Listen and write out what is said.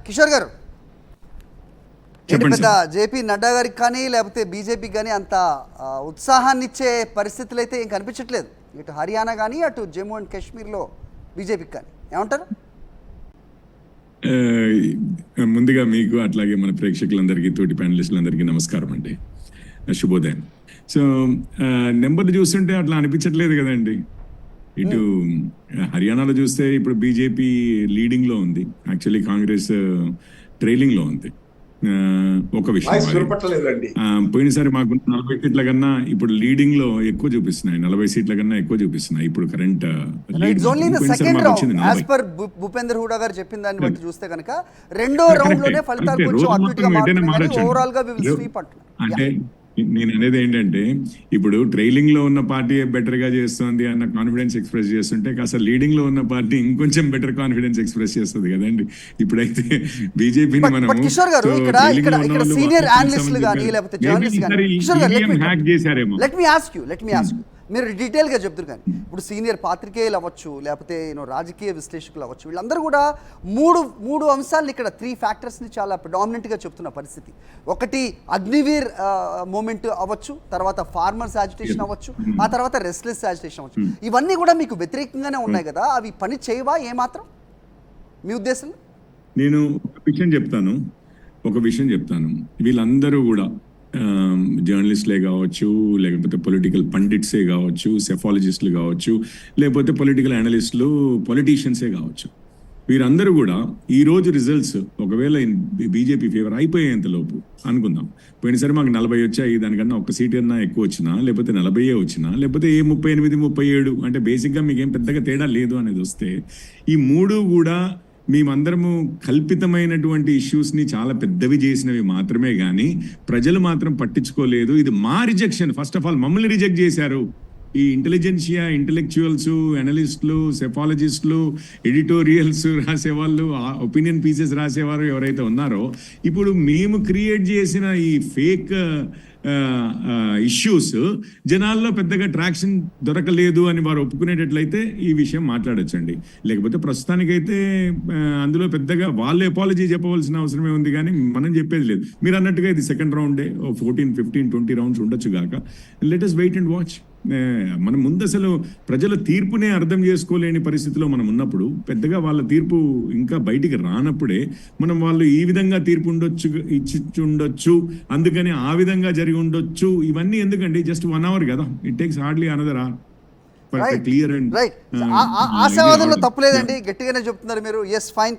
కిషోర్ గారు, చెప్పండి పెద్ద జేపీ నడ్డా గారికి కానీ లేకపోతే బీజేపీకి కానీ అంత ఉత్సాహాన్ని ఇచ్చే పరిస్థితులు అయితే ఏం కనిపించట్లేదు. ఇటు హర్యానా కానీ అటు జమ్మూ అండ్ కాశ్మీర్లో బీజేపీకి కానీ ఏమంటారు? ముందుగా మీకు అట్లాగే మన ప్రేక్షకులందరికీ, తోటి ప్యానలిస్టులందరికీ నమస్కారం అండి, శుభోదయం. సో నెంబర్లు చూస్తుంటే అట్లా అనిపించట్లేదు కదండి. ఇటు హర్యానాలో చూస్తే ఇప్పుడు బీజేపీ లీడింగ్లో ఉంది, యాక్చువల్లీ కాంగ్రెస్ ట్రైలింగ్లో ఉంది. ఒక విషయం, పోయినసారి మాకు 40 సీట్ల కన్నా ఇప్పుడు లీడింగ్ లో ఎక్కువ చూపిస్తున్నాయి, 40 సీట్ల కన్నా ఎక్కువ చూపిస్తున్నాయి ఇప్పుడు కరెంట్. భూపేందర్ హూడా గారు చెప్పిన దాన్ని బట్టి చూస్తే కనుక రెండో రౌండ్ లోనే ఫలితాలు కొంచెం అటు ఇటుగా మారుతున్నాయి, ఓవరాల్ గా వి విల్ స్వీప్ అంటే నేను అనేది ఏంటంటే, ఇప్పుడు ట్రైలింగ్ లో ఉన్న పార్టీ బెటర్ గా చేస్తుంది అన్న కాన్ఫిడెన్స్ ఎక్స్ప్రెస్ చేస్తుంటే కాస్త లీడింగ్ లో ఉన్న పార్టీ ఇంకొంచెం బెటర్ కాన్ఫిడెన్స్ ఎక్స్ప్రెస్ చేస్తుంది కదండి. ఇప్పుడైతే బీజేపీని మనం హ్యాక్ చేశారేమో. లెట్ మీ ఆస్క్ యూ మీరు డీటెయిల్గా చెప్తారు. కానీ ఇప్పుడు సీనియర్ పాత్రికేయులు అవ్వచ్చు, లేకపోతే రాజకీయ విశ్లేషకులు అవ్వచ్చు, వీళ్ళందరూ కూడా మూడు అంశాలను ఇక్కడ 3 ఫ్యాక్టర్స్ని చాలా ప్రిడామినెంట్గా చెప్తున్న పరిస్థితి. ఒకటి అగ్నివీర్ మూమెంట్ అవ్వచ్చు, తర్వాత ఫార్మర్స్ యాజిటేషన్ అవ్వచ్చు, ఆ తర్వాత రెస్ట్లెస్ యాజిటేషన్ అవ్వచ్చు. ఇవన్నీ కూడా మీకు వ్యతిరేకంగానే ఉన్నాయి కదా, అవి పని చేయవా ఏమాత్రం మీ ఉద్దేశంలో? నేను ఒక విషయం చెప్తాను. వీళ్ళందరూ కూడా జర్నలిస్టులే కావచ్చు, లేకపోతే పొలిటికల్ పండిట్సే కావచ్చు, సెఫాలజిస్టులు కావచ్చు, లేకపోతే పొలిటికల్ అనలిస్టులు, పొలిటీషియన్సే కావచ్చు, వీరందరూ కూడా ఈరోజు రిజల్ట్స్ ఒకవేళ బీజేపీ ఫేవర్ అయిపోయేంత లోపు అనుకుందాం, పోయినసారి మాకు 40 వచ్చాయి, దానికన్నా ఒక్క సీట్ అన్నా ఎక్కువ వచ్చినా, లేకపోతే 40 వచ్చినా, లేకపోతే 38, 37 అంటే బేసిక్గా మీకేం పెద్దగా తేడా లేదు అనేది వస్తే, ఈ మూడు కూడా మేమందరము కల్పితమైనటువంటి ఇష్యూస్ని చాలా పెద్దవి చేసినవి మాత్రమే కానీ ప్రజలు మాత్రం పట్టించుకోలేదు. ఇది మా రిజెక్షన్. ఫస్ట్ ఆఫ్ ఆల్ మమ్మల్ని రిజెక్ట్ చేశారు. ఈ ఇంటెలిజెన్షియా, ఇంటెలెక్చువల్స్, అనలిస్టులు, సెఫాలజిస్టులు, ఎడిటోరియల్స్ రాసేవాళ్ళు, ఒపీనియన్ పీసెస్ రాసేవారు ఎవరైతే ఉన్నారో, ఇప్పుడు మేము క్రియేట్ చేసిన ఈ ఫేక్ ఇష్యూస్ జనాల్లో పెద్దగా ట్రాక్షన్ దొరకలేదు అని వారు ఒప్పుకునేటట్లయితే ఈ విషయం మాట్లాడొచ్చండి. లేకపోతే ప్రస్తుతానికైతే అందులో పెద్దగా వాళ్ళు అపాలజీ చెప్పవలసిన అవసరమే ఉంది, కానీ మనం చెప్పేది లేదు. మీరు అన్నట్టుగా ఇది సెకండ్ రౌండే, 14, 15, 20 రౌండ్స్ ఉండొచ్చు గాక. Let us wait and watch. మనం ముందు అసలు ప్రజల తీర్పునే అర్థం చేసుకోలేని పరిస్థితిలో మనం ఉన్నప్పుడు, పెద్దగా వాళ్ళ తీర్పు ఇంకా బయటికి రానప్పుడే మనం వాళ్ళు ఈ విధంగా తీర్పు ఇచ్చి అందుకని ఆ విధంగా జరిగి ఉండొచ్చు, ఇవన్నీ ఎందుకండి? జస్ట్ 1 hour కదా, it takes hardly another hour. Clear and ఆశావాదంలో తప్పులేదండి, గట్టిగానే చెప్తున్నారు మీరు. Yes, fine.